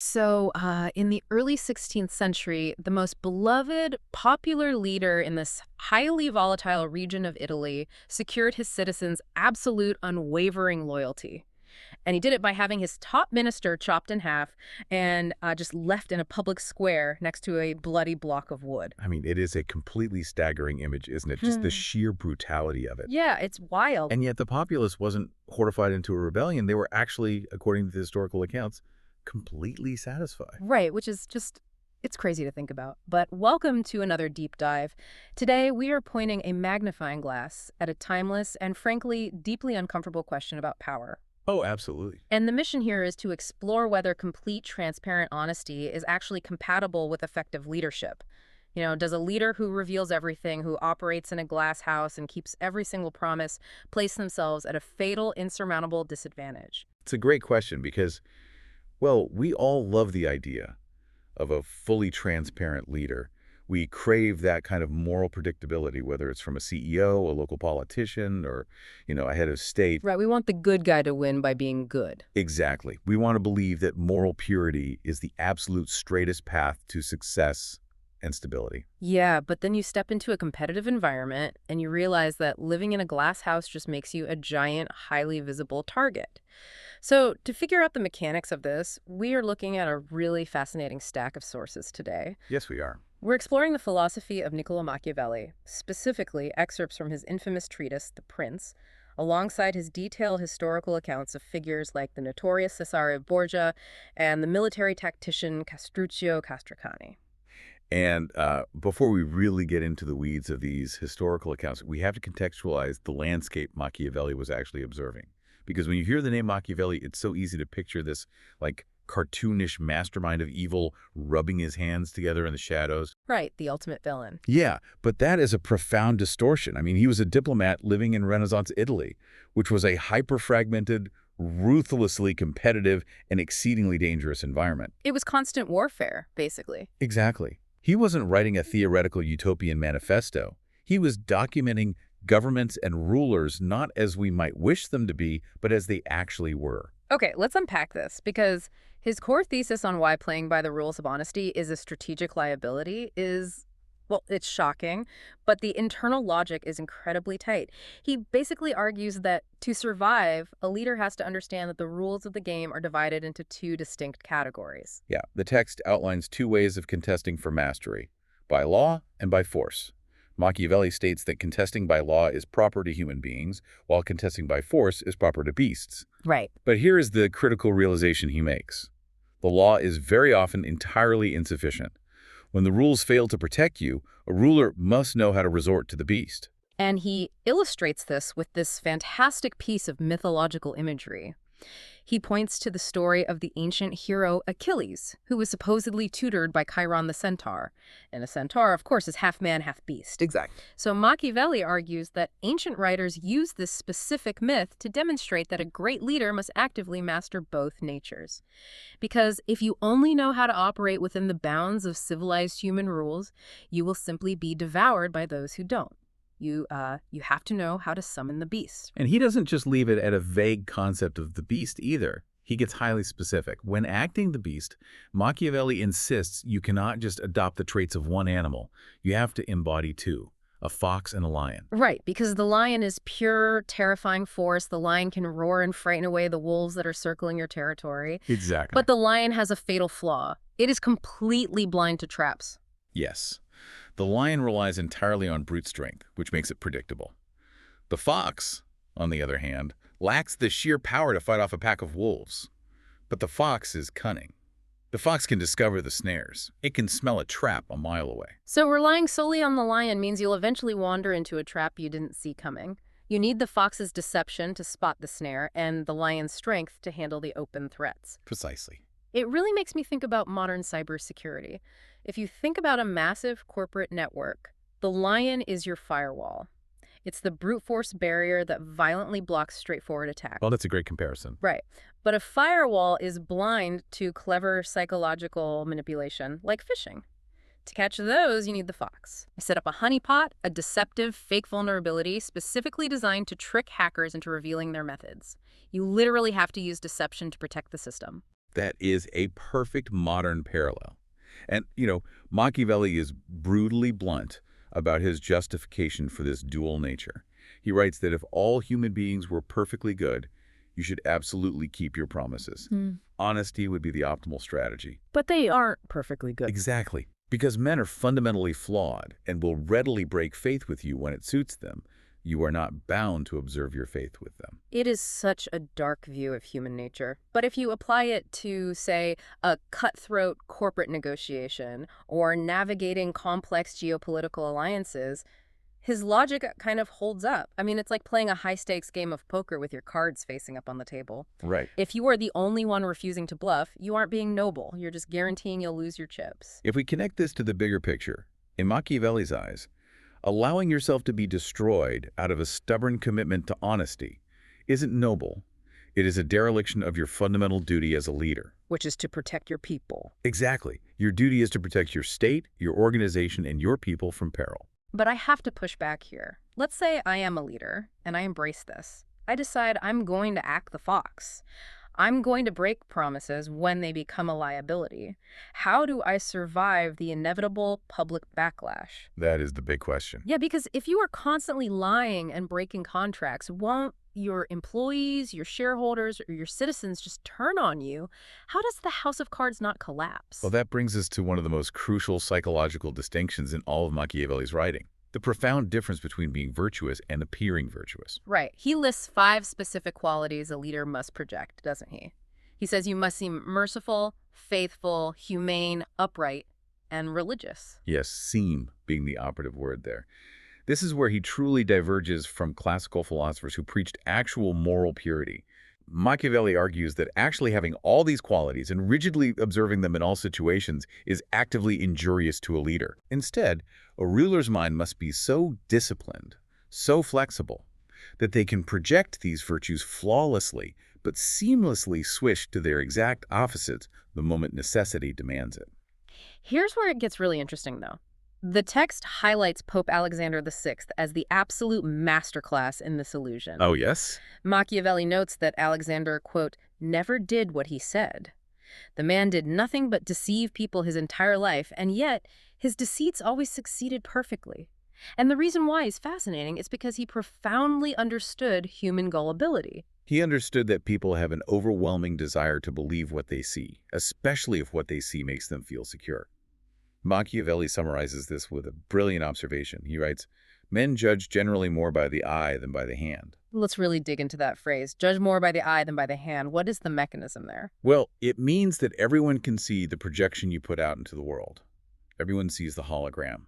In the early 16th century, the most beloved, popular leader in this highly volatile region of Italy secured his citizens' absolute, unwavering loyalty. And he did it by having his top minister chopped in half and just left in a public square next to a bloody block of wood. I mean, it is a completely staggering image, isn't it? Just the sheer brutality of it. Yeah, it's wild. And yet the populace wasn't horrified into a rebellion. They were actually, according to the historical accounts, completely satisfied. Right, which is just, it's crazy to think about. But welcome to another deep dive. Today, we are pointing a magnifying glass at a timeless and frankly deeply uncomfortable question about power. Oh, absolutely. And the mission here is to explore whether complete, transparent honesty is actually compatible with effective leadership. Does a leader who reveals everything, who operates in a glass house and keeps every single promise, place themselves at a fatal, insurmountable disadvantage? It's a great question because, well, we all love the idea of a fully transparent leader. We crave that kind of moral predictability, whether it's from a CEO, a local politician, or, a head of state. Right, we want the good guy to win by being good. Exactly. We want to believe that moral purity is the absolute straightest path to success and stability. Yeah, but then you step into a competitive environment and you realize that living in a glass house just makes you a giant, highly visible target. So to figure out the mechanics of this, we are looking at a really fascinating stack of sources today. Yes, we are. We're exploring the philosophy of Niccolo Machiavelli, specifically excerpts from his infamous treatise, The Prince, alongside his detailed historical accounts of figures like the notorious Cesare of Borgia and the military tactician Castruccio Castracani. And before we really get into the weeds of these historical accounts, we have to contextualize the landscape Machiavelli was actually observing. Because when you hear the name Machiavelli, it's so easy to picture this, like, cartoonish mastermind of evil rubbing his hands together in the shadows. Right, the ultimate villain. Yeah, but that is a profound distortion. I mean, he was a diplomat living in Renaissance Italy, which was a hyper-fragmented, ruthlessly competitive, and exceedingly dangerous environment. It was constant warfare, basically. Exactly. He wasn't writing a theoretical utopian manifesto. He was documenting governments and rulers not as we might wish them to be, but as they actually were. Okay, let's unpack this, because his core thesis on why playing by the rules of honesty is a strategic liability is, well, it's shocking, but the internal logic is incredibly tight. He basically argues that to survive, a leader has to understand that the rules of the game are divided into two distinct categories. Yeah, the text outlines two ways of contesting for mastery, by law and by force. Machiavelli states that contesting by law is proper to human beings, while contesting by force is proper to beasts. Right. But here is the critical realization he makes. The law is very often entirely insufficient. When the rules fail to protect you, a ruler must know how to resort to the beast. And he illustrates this with this fantastic piece of mythological imagery. He points to the story of the ancient hero Achilles, who was supposedly tutored by Chiron the centaur. And a centaur, of course, is half man, half beast. Exactly. So Machiavelli argues that ancient writers use this specific myth to demonstrate that a great leader must actively master both natures. Because if you only know how to operate within the bounds of civilized human rules, you will simply be devoured by those who don't. You have to know how to summon the beast. And he doesn't just leave it at a vague concept of the beast either. He gets highly specific. When acting the beast, Machiavelli insists you cannot just adopt the traits of one animal. You have to embody two, a fox and a lion. Right, because the lion is pure, terrifying force. The lion can roar and frighten away the wolves that are circling your territory. Exactly. But the lion has a fatal flaw. It is completely blind to traps. Yes. The lion relies entirely on brute strength, which makes it predictable. The fox, on the other hand, lacks the sheer power to fight off a pack of wolves. But the fox is cunning. The fox can discover the snares. It can smell a trap a mile away. So relying solely on the lion means you'll eventually wander into a trap you didn't see coming. You need the fox's deception to spot the snare and the lion's strength to handle the open threats. Precisely. It really makes me think about modern cybersecurity. If you think about a massive corporate network, the lion is your firewall. It's the brute force barrier that violently blocks straightforward attack. Well, that's a great comparison. Right. But a firewall is blind to clever psychological manipulation, like phishing. To catch those, you need the fox. I set up a honeypot, a deceptive fake vulnerability specifically designed to trick hackers into revealing their methods. You literally have to use deception to protect the system. That is a perfect modern parallel. And, Machiavelli is brutally blunt about his justification for this dual nature. He writes that if all human beings were perfectly good, you should absolutely keep your promises. Honesty would be the optimal strategy. But they aren't perfectly good. Exactly. Because men are fundamentally flawed and will readily break faith with you when it suits them. You are not bound to observe your faith with them. It is such a dark view of human nature. But if you apply it to, say, a cutthroat corporate negotiation or navigating complex geopolitical alliances, his logic kind of holds up. I mean, it's like playing a high-stakes game of poker with your cards facing up on the table. Right. If you are the only one refusing to bluff, you aren't being noble. You're just guaranteeing you'll lose your chips. If we connect this to the bigger picture, in Machiavelli's eyes, allowing yourself to be destroyed out of a stubborn commitment to honesty isn't noble. It is a dereliction of your fundamental duty as a leader. Which is to protect your people. Exactly. Your duty is to protect your state, your organization, and your people from peril. But I have to push back here. Let's say I am a leader, and I embrace this. I decide I'm going to act the fox. I'm going to break promises when they become a liability. How do I survive the inevitable public backlash? That is the big question. Yeah, because if you are constantly lying and breaking contracts, won't your employees, your shareholders, or your citizens just turn on you? How does the house of cards not collapse? Well, that brings us to one of the most crucial psychological distinctions in all of Machiavelli's writing. The profound difference between being virtuous and appearing virtuous. Right. He lists 5 specific qualities a leader must project, doesn't he? He says you must seem merciful, faithful, humane, upright, and religious. Yes, seem being the operative word there. This is where he truly diverges from classical philosophers who preached actual moral purity. Machiavelli argues that actually having all these qualities and rigidly observing them in all situations is actively injurious to a leader. Instead, a ruler's mind must be so disciplined, so flexible, that they can project these virtues flawlessly, but seamlessly switch to their exact opposites the moment necessity demands it. Here's where it gets really interesting, though. The text highlights Pope Alexander VI as the absolute masterclass in this illusion. Oh, yes? Machiavelli notes that Alexander, quote, never did what he said. The man did nothing but deceive people his entire life, and yet his deceits always succeeded perfectly. And the reason why is fascinating is because he profoundly understood human gullibility. He understood that people have an overwhelming desire to believe what they see, especially if what they see makes them feel secure. Machiavelli summarizes this with a brilliant observation. He writes, "Men judge generally more by the eye than by the hand." Let's really dig into that phrase. Judge more by the eye than by the hand. What is the mechanism there? Well, it means that everyone can see the projection you put out into the world. Everyone sees the hologram.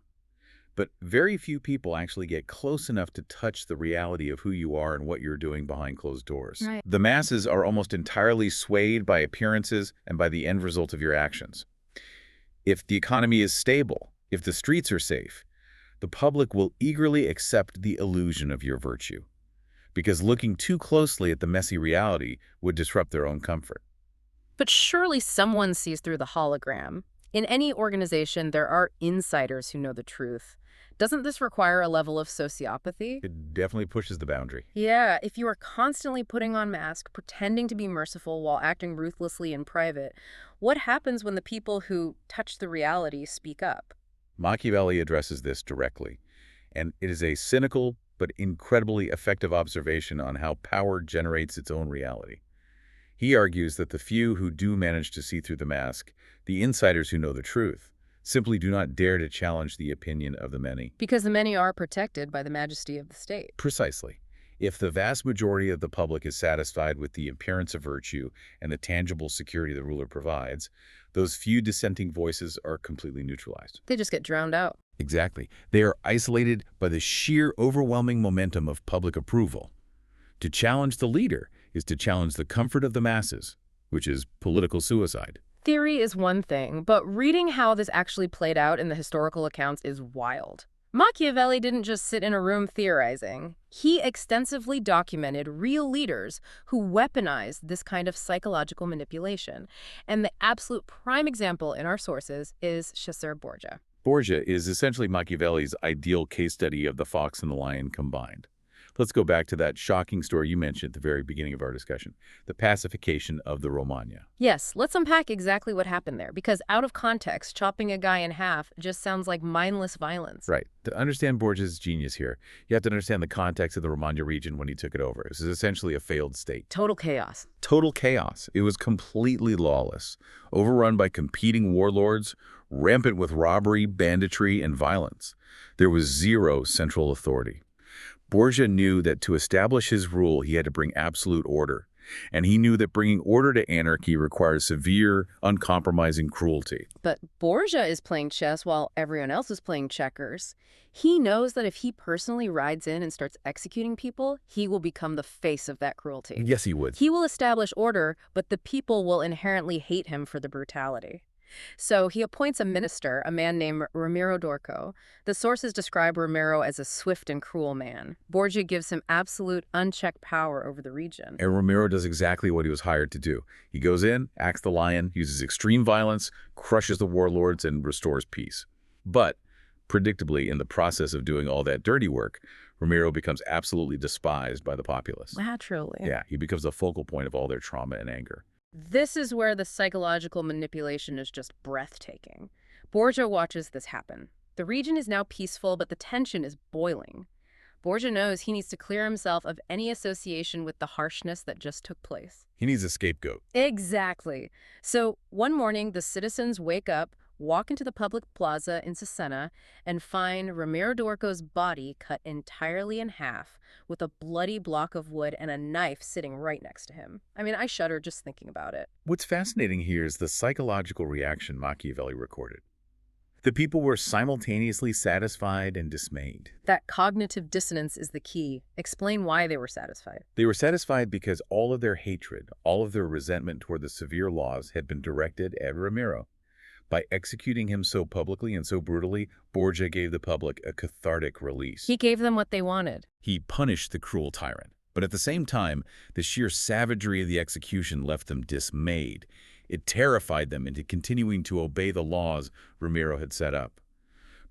But very few people actually get close enough to touch the reality of who you are and what you're doing behind closed doors. Right. The masses are almost entirely swayed by appearances and by the end result of your actions. If the economy is stable, if the streets are safe, the public will eagerly accept the illusion of your virtue, because looking too closely at the messy reality would disrupt their own comfort. But surely someone sees through the hologram. In any organization, there are insiders who know the truth. Doesn't this require a level of sociopathy? It definitely pushes the boundary. Yeah, if you are constantly putting on masks, pretending to be merciful while acting ruthlessly in private, what happens when the people who touch the reality speak up? Machiavelli addresses this directly, and it is a cynical but incredibly effective observation on how power generates its own reality. He argues that the few who do manage to see through the mask, the insiders who know the truth, simply do not dare to challenge the opinion of the many. Because the many are protected by the majesty of the state. Precisely. If the vast majority of the public is satisfied with the appearance of virtue and the tangible security the ruler provides, those few dissenting voices are completely neutralized. They just get drowned out. Exactly. They are isolated by the sheer overwhelming momentum of public approval. To challenge the leader is to challenge the comfort of the masses, which is political suicide. Theory is one thing, but reading how this actually played out in the historical accounts is wild. Machiavelli didn't just sit in a room theorizing. He extensively documented real leaders who weaponized this kind of psychological manipulation. And the absolute prime example in our sources is Cesare Borgia. Borgia is essentially Machiavelli's ideal case study of the fox and the lion combined. Let's go back to that shocking story you mentioned at the very beginning of our discussion, the pacification of the Romagna. Yes, let's unpack exactly what happened there, because out of context, chopping a guy in half just sounds like mindless violence. Right. To understand Borgia's genius here, you have to understand the context of the Romagna region when he took it over. This is essentially a failed state. Total chaos. Total chaos. It was completely lawless, overrun by competing warlords, rampant with robbery, banditry, and violence. There was zero central authority. Borgia knew that to establish his rule, he had to bring absolute order. And he knew that bringing order to anarchy requires severe, uncompromising cruelty. But Borgia is playing chess while everyone else is playing checkers. He knows that if he personally rides in and starts executing people, he will become the face of that cruelty. Yes, he would. He will establish order, but the people will inherently hate him for the brutality. So he appoints a minister, a man named Ramiro d'Orco. The sources describe Ramiro as a swift and cruel man. Borgia gives him absolute, unchecked power over the region. And Ramiro does exactly what he was hired to do. He goes in, acts the lion, uses extreme violence, crushes the warlords, and restores peace. But, predictably, in the process of doing all that dirty work, Ramiro becomes absolutely despised by the populace. Naturally. Yeah, he becomes the focal point of all their trauma and anger. This is where the psychological manipulation is just breathtaking. Borgia watches this happen. The region is now peaceful, but the tension is boiling. Borgia knows he needs to clear himself of any association with the harshness that just took place. He needs a scapegoat. Exactly. So one morning, the citizens wake up, walk into the public plaza in Cesena, and find Ramiro d'Orco's body cut entirely in half, with a bloody block of wood and a knife sitting right next to him. I mean, I shudder just thinking about it. What's fascinating here is the psychological reaction Machiavelli recorded. The people were simultaneously satisfied and dismayed. That cognitive dissonance is the key. Explain why they were satisfied. They were satisfied because all of their hatred, all of their resentment toward the severe laws had been directed at Ramiro. By executing him so publicly and so brutally, Borgia gave the public a cathartic release. He gave them what they wanted. He punished the cruel tyrant. But at the same time, the sheer savagery of the execution left them dismayed. It terrified them into continuing to obey the laws Ramiro had set up.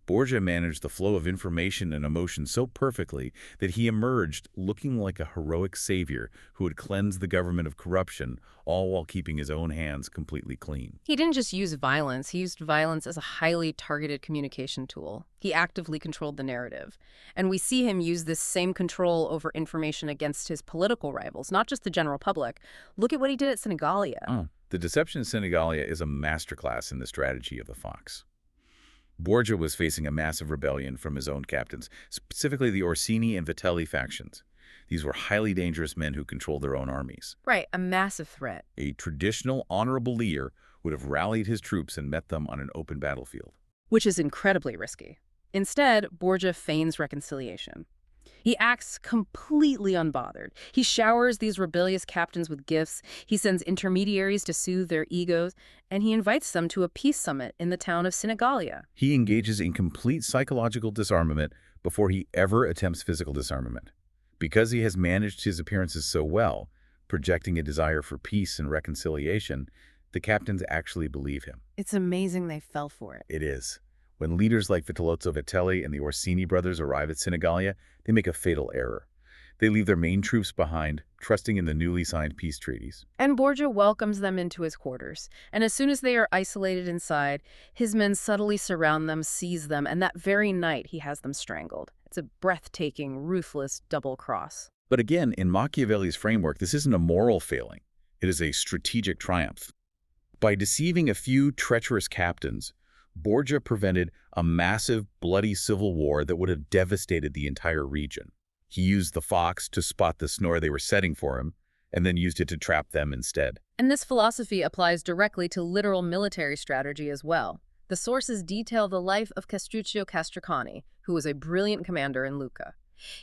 Borgia managed the flow of information and emotion so perfectly that he emerged looking like a heroic savior who had cleansed the government of corruption, all while keeping his own hands completely clean. He didn't just use violence. He used violence as a highly targeted communication tool. He actively controlled the narrative. And we see him use this same control over information against his political rivals, not just the general public. Look at what he did at Senigallia. The deception in Senigallia is a masterclass in the strategy of the fox. Borgia was facing a massive rebellion from his own captains, specifically the Orsini and Vitelli factions. These were highly dangerous men who controlled their own armies. Right, a massive threat. A traditional, honorable leader would have rallied his troops and met them on an open battlefield. Which is incredibly risky. Instead, Borgia feigns reconciliation. He acts completely unbothered. He showers these rebellious captains with gifts, he sends intermediaries to soothe their egos, and he invites them to a peace summit in the town of Senigallia. He engages in complete psychological disarmament before he ever attempts physical disarmament. Because he has managed his appearances so well, projecting a desire for peace and reconciliation, the captains actually believe him. It's amazing they fell for it. It is. When leaders like Vitellozzo Vitelli and the Orsini brothers arrive at Senigallia, they make a fatal error. They leave their main troops behind, trusting in the newly signed peace treaties. And Borgia welcomes them into his quarters. And as soon as they are isolated inside, his men subtly surround them, seize them, and that very night he has them strangled. It's a breathtaking, ruthless double cross. But again, in Machiavelli's framework, this isn't a moral failing. It is a strategic triumph. By deceiving a few treacherous captains, Borgia prevented a massive, bloody civil war that would have devastated the entire region. He used the fox to spot the snare they were setting for him, and then used it to trap them instead. And this philosophy applies directly to literal military strategy as well. The sources detail the life of Castruccio Castricani, who was a brilliant commander in Lucca.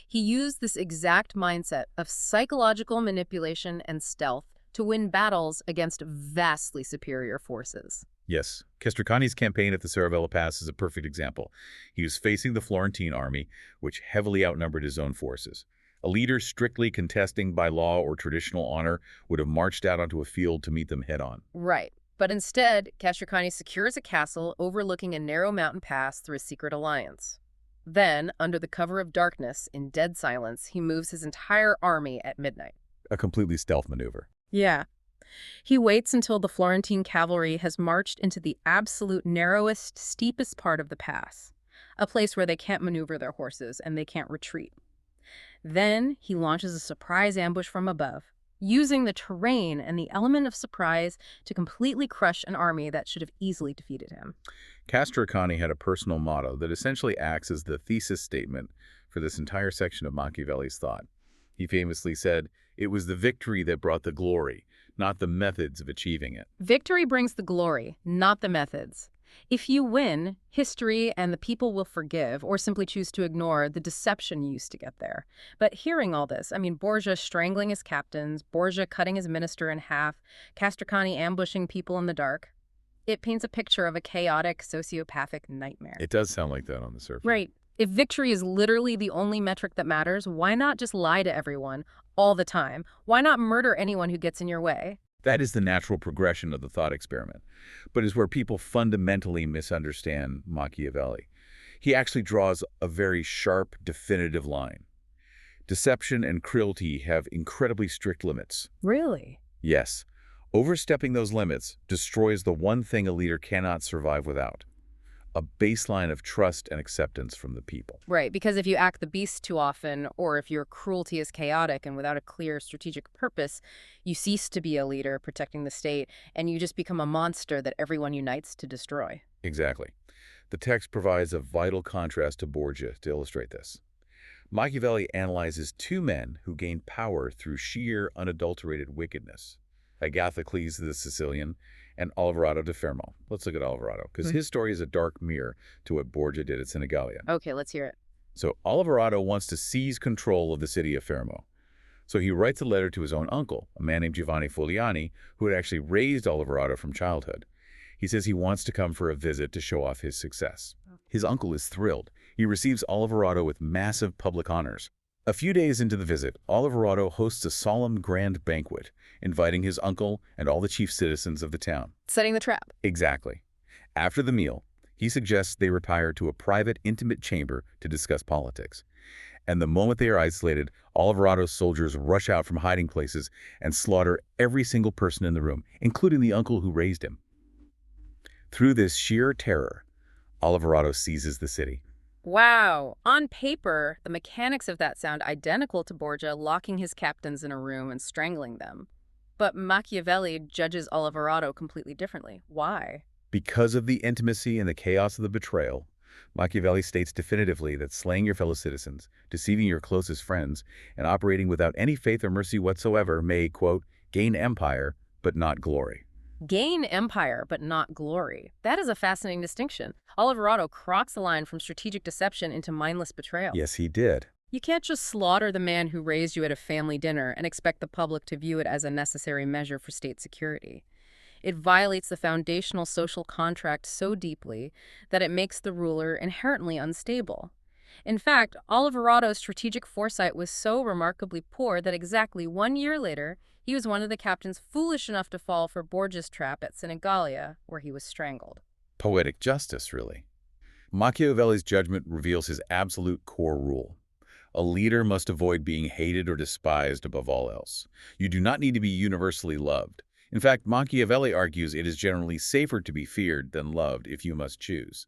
He used this exact mindset of psychological manipulation and stealth to win battles against vastly superior forces. Yes, Castricani's campaign at the Saravella Pass is a perfect example. He was facing the Florentine army, which heavily outnumbered his own forces. A leader strictly contesting by law or traditional honor would have marched out onto a field to meet them head-on. Right. But instead, Castricani secures a castle overlooking a narrow mountain pass through a secret alliance. Then, under the cover of darkness, in dead silence, he moves his entire army at midnight. A completely stealth maneuver. Yeah. He waits until the Florentine cavalry has marched into the absolute narrowest, steepest part of the pass, a place where they can't maneuver their horses and they can't retreat. Then he launches a surprise ambush from above, using the terrain and the element of surprise to completely crush an army that should have easily defeated him. Castruccio had a personal motto that essentially acts as the thesis statement for this entire section of Machiavelli's thought. He famously said, "It was the victory that brought the glory, not the methods of achieving it." Victory brings the glory, not the methods. If you win, history and the people will forgive or simply choose to ignore the deception used to get there. But hearing all this, Borgia strangling his captains, Borgia cutting his minister in half, Castruccio ambushing people in the dark, it paints a picture of a chaotic, sociopathic nightmare. It does sound like that on the surface. Right. If victory is literally the only metric that matters, why not just lie to everyone all the time? Why not murder anyone who gets in your way? That is the natural progression of the thought experiment, but is where people fundamentally misunderstand Machiavelli. He actually draws a very sharp, definitive line. Deception and cruelty have incredibly strict limits. Really? Yes. Overstepping those limits destroys the one thing a leader cannot survive without: a baseline of trust and acceptance from the people. Right, because if you act the beast too often, or if your cruelty is chaotic and without a clear strategic purpose, you cease to be a leader protecting the state, and you just become a monster that everyone unites to destroy. Exactly. The text provides a vital contrast to Borgia to illustrate this. Machiavelli analyzes two men who gained power through sheer, unadulterated wickedness: Agathocles the Sicilian and Alvarado da Fermo. Let's look at Alvarado, because his story is a dark mirror to what Borgia did at Senigallia. Okay, let's hear it. So Alvarado wants to seize control of the city of Fermo. So he writes a letter to his own uncle, a man named Giovanni Fogliani, who had actually raised Alvarado from childhood. He says he wants to come for a visit to show off his success. His uncle is thrilled. He receives Alvarado with massive public honors. A few days into the visit, Alvarado hosts a solemn grand banquet, inviting his uncle and all the chief citizens of the town. Setting the trap. Exactly. After the meal, he suggests they retire to a private, intimate chamber to discuss politics. And the moment they are isolated, Alvarado's soldiers rush out from hiding places and slaughter every single person in the room, including the uncle who raised him. Through this sheer terror, Alvarado seizes the city. Wow. On paper, the mechanics of that sound identical to Borgia locking his captains in a room and strangling them. But Machiavelli judges Alvarado completely differently. Why? Because of the intimacy and the chaos of the betrayal, Machiavelli states definitively that slaying your fellow citizens, deceiving your closest friends, and operating without any faith or mercy whatsoever may, quote, gain empire, but not glory. Gain empire, but not glory. That is a fascinating distinction. Alvarado crossed the line from strategic deception into mindless betrayal. Yes, he did. You can't just slaughter the man who raised you at a family dinner and expect the public to view it as a necessary measure for state security. It violates the foundational social contract so deeply that it makes the ruler inherently unstable. In fact, Alvarado's strategic foresight was so remarkably poor that exactly 1 year later, he was one of the captains foolish enough to fall for Borgia's trap at Senigallia, where he was strangled. Poetic justice, really. Machiavelli's judgment reveals his absolute core rule. A leader must avoid being hated or despised above all else. You do not need to be universally loved. In fact, Machiavelli argues it is generally safer to be feared than loved if you must choose.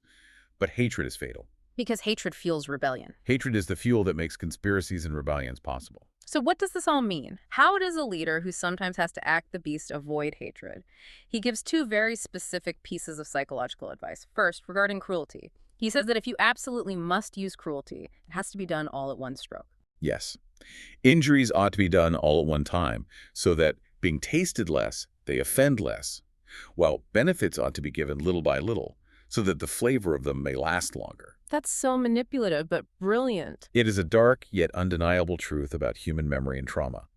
But hatred is fatal. Because hatred fuels rebellion. Hatred is the fuel that makes conspiracies and rebellions possible. So what does this all mean? How does a leader who sometimes has to act the beast avoid hatred? He gives two very specific pieces of psychological advice. First, regarding cruelty. He says that if you absolutely must use cruelty, it has to be done all at one stroke. Yes. Injuries ought to be done all at one time, so that, being tasted less, they offend less, while benefits ought to be given little by little, so that the flavor of them may last longer. That's so manipulative, but brilliant. It is a dark yet undeniable truth about human memory and trauma.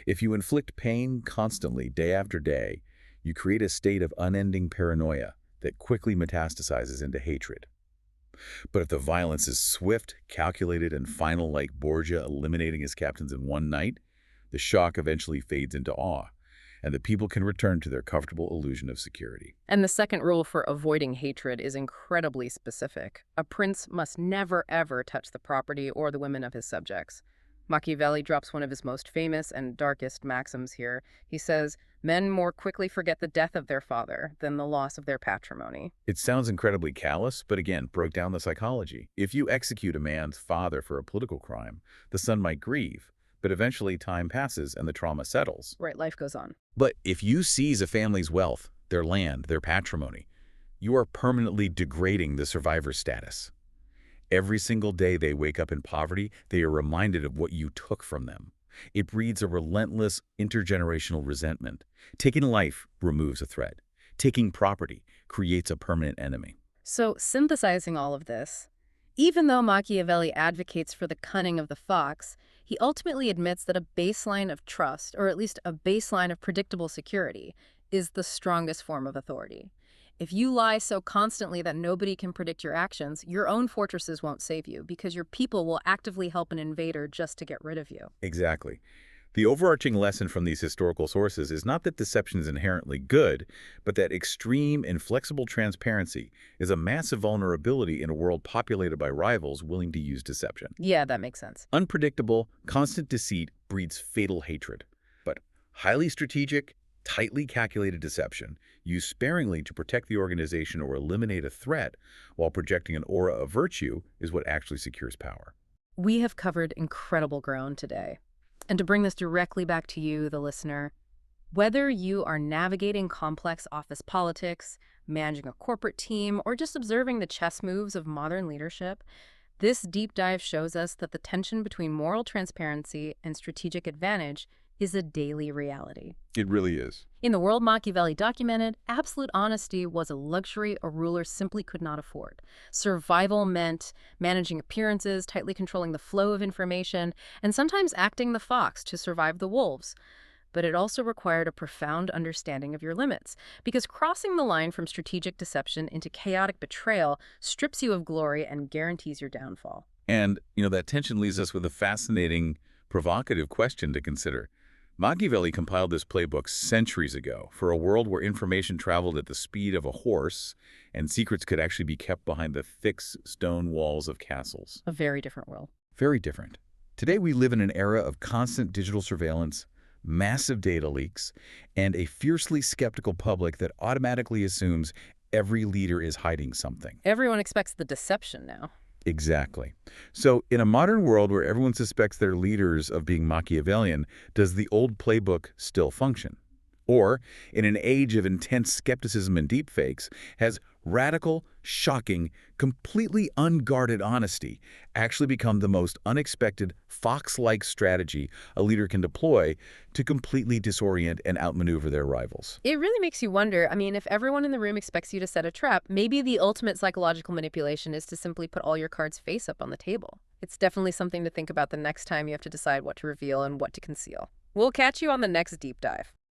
If you inflict pain constantly, day after day, you create a state of unending paranoia that quickly metastasizes into hatred. But if the violence is swift, calculated, and final, like Borgia eliminating his captains in one night, the shock eventually fades into awe, and the people can return to their comfortable illusion of security. And the second rule for avoiding hatred is incredibly specific. A prince must never, ever touch the property or the women of his subjects. Machiavelli drops one of his most famous and darkest maxims here. He says, "Men more quickly forget the death of their father than the loss of their patrimony." It sounds incredibly callous, but again, broke down the psychology. If you execute a man's father for a political crime, the son might grieve, but eventually time passes and the trauma settles. Right, life goes on. But if you seize a family's wealth, their land, their patrimony, you are permanently degrading the survivor's status. Every single day they wake up in poverty, they are reminded of what you took from them. It breeds a relentless intergenerational resentment. Taking life removes a threat. Taking property creates a permanent enemy. So, synthesizing all of this, even though Machiavelli advocates for the cunning of the fox, he ultimately admits that a baseline of trust, or at least a baseline of predictable security, is the strongest form of authority. If you lie so constantly that nobody can predict your actions, your own fortresses won't save you because your people will actively help an invader just to get rid of you. Exactly. The overarching lesson from these historical sources is not that deception is inherently good, but that extreme, inflexible transparency is a massive vulnerability in a world populated by rivals willing to use deception. Yeah, that makes sense. Unpredictable, constant deceit breeds fatal hatred. But highly strategic, tightly calculated deception, used sparingly to protect the organization or eliminate a threat while projecting an aura of virtue, is what actually secures power. We have covered incredible ground today. And to bring this directly back to you, the listener, whether you are navigating complex office politics, managing a corporate team, or just observing the chess moves of modern leadership, this deep dive shows us that the tension between moral transparency and strategic advantage is a daily reality. It really is. In the world Machiavelli documented, absolute honesty was a luxury a ruler simply could not afford. Survival meant managing appearances, tightly controlling the flow of information, and sometimes acting the fox to survive the wolves. But it also required a profound understanding of your limits, because crossing the line from strategic deception into chaotic betrayal strips you of glory and guarantees your downfall. And, that tension leaves us with a fascinating, provocative question to consider. Machiavelli compiled this playbook centuries ago for a world where information traveled at the speed of a horse and secrets could actually be kept behind the thick stone walls of castles. A very different world. Very different. Today we live in an era of constant digital surveillance, massive data leaks, and a fiercely skeptical public that automatically assumes every leader is hiding something. Everyone expects the deception now. Exactly. So in a modern world where everyone suspects their leaders of being Machiavellian, does the old playbook still function? Or, in an age of intense skepticism and deepfakes, has radical, shocking, completely unguarded honesty actually become the most unexpected, fox-like strategy a leader can deploy to completely disorient and outmaneuver their rivals? It really makes you wonder, if everyone in the room expects you to set a trap, maybe the ultimate psychological manipulation is to simply put all your cards face up on the table. It's definitely something to think about the next time you have to decide what to reveal and what to conceal. We'll catch you on the next deep dive.